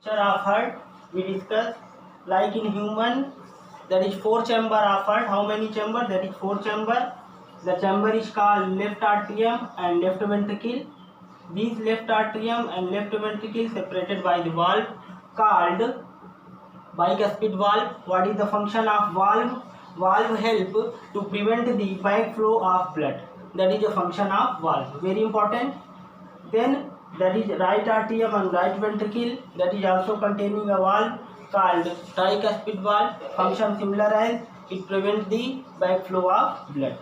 structure of heart we discuss. Like in human, there is 4 chamber of heart. How many chamber? There is 4 chamber. The chamber is called left atrium and left ventricle. These left atrium and left ventricle separated by the valve called bicuspid valve. What is the function of valve? Valve help to prevent the backflow of blood. That is the function of valve. Very important. Then that is right atrium and right ventricle. That is also containing a valve called tricuspid valve. Function similar as it prevents the backflow of blood.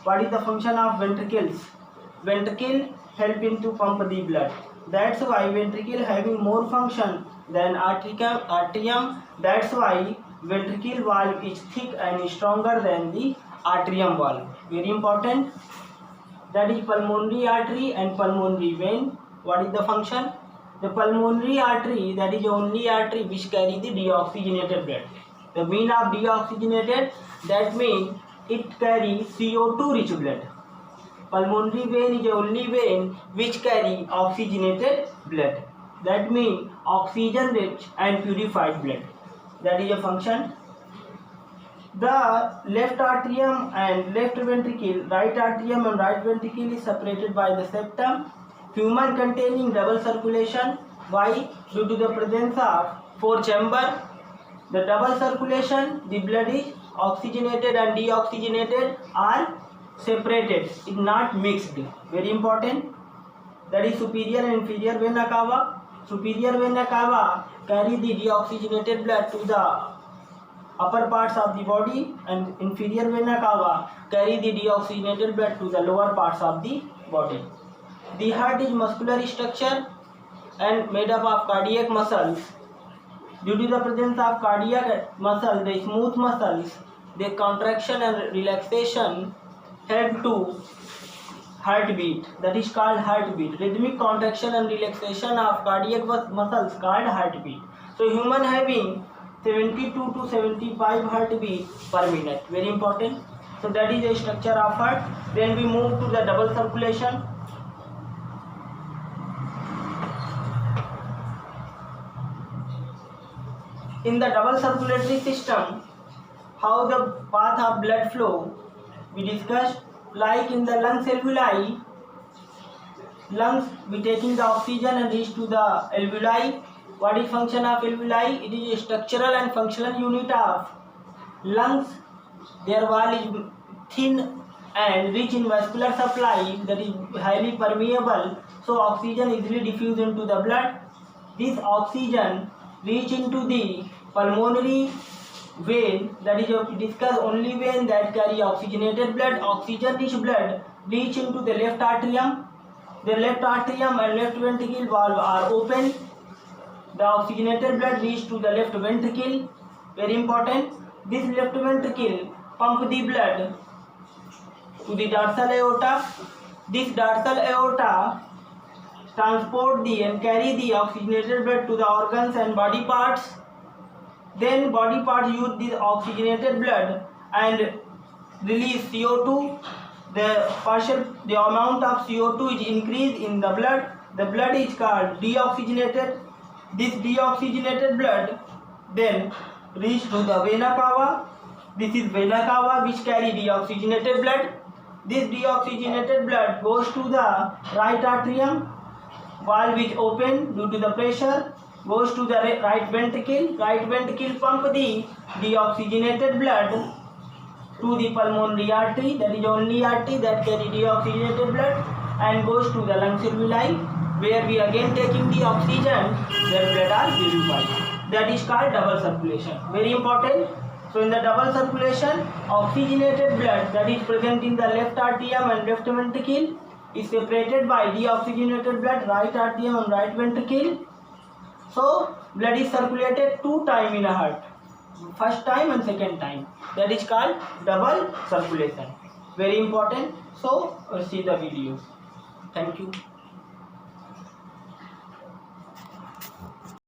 What is the function of ventricles? Ventricle helping to pump the blood. That's why ventricle having more function than atrium. That's why ventricle valve is thick and stronger than the atrium valve. Very important. That is pulmonary artery and pulmonary vein. What is the function? The pulmonary artery, that is the only artery which carry the deoxygenated blood. The mean of deoxygenated, that means it carries CO2 rich blood. Pulmonary vein is the only vein which carry oxygenated blood. That means oxygen rich and purified blood. That is a function. The left atrium and left ventricle, right atrium and right ventricle is separated by the septum. Human containing double circulation. Why? Due to the presence of 4 chamber. The double circulation, the blood is oxygenated and deoxygenated are separated. It not mixed. Very important. That is superior and inferior vena cava. Superior vena cava carry the deoxygenated blood to the upper parts of the body, and inferior vena cava carry the deoxygenated blood to the lower parts of the body. The heart is muscular structure and made up of cardiac muscles. Due to the presence of cardiac muscle, the smooth muscles, their contraction and relaxation help to heartbeat. That is called heartbeat. Rhythmic contraction and relaxation of cardiac muscles called heartbeat. So human having 72 to 75 heartbeat per minute. Very important. So that is the structure of heart. Then we move to the double circulation. In the double circulatory system, how the path of blood flow we discussed. Like in the lungs alveoli, lungs we taking the oxygen and reach to the alveoli. What is function of alveoli? It is a structural and functional unit of lungs. Their wall is thin and rich in vascular supply, that is highly permeable, so oxygen easily diffused into the blood. This oxygen reach into the pulmonary vein, that is discuss only vein that carry oxygenated blood. Oxygen rich blood reach into the left atrium. The left atrium and left ventricle valve are open. The oxygenated blood reach to the left ventricle. Very important. This left ventricle pump the blood to the dorsal aorta. This dorsal aorta transport the and carry the oxygenated blood to the organs and body parts. Then body parts use this oxygenated blood and release CO2. The amount of CO2 is increased in the blood. The blood is called deoxygenated. This deoxygenated blood then reach to the vena cava. This is vena cava which carry deoxygenated blood. This deoxygenated blood goes to the right atrium. Valve is open due to the pressure. Goes to the right ventricle. Right ventricle pump the deoxygenated blood to the pulmonary artery. That is the only artery that carry deoxygenated blood, and goes to the lungs alveoli, where we again taking the oxygen, their blood are purified. That is called double circulation. Very important. So in the double circulation, oxygenated blood that is present in the left atrium and left ventricle is separated by deoxygenated blood, right atrium and right ventricle. So blood is circulated 2 times in a heart. First time and second time. That is called double circulation. Very important. So see the video. Thank you.